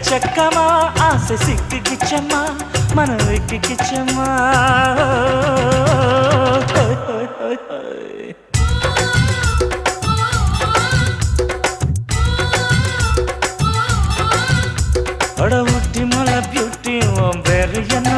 எக்கச்சக்கமா ஆசை சிக்கிக்கிச்சம்மா மனம் விக்கிக்கிச்சம்மா அட ஊட்டி மலை பியூட்டி உன் பேரு என்ன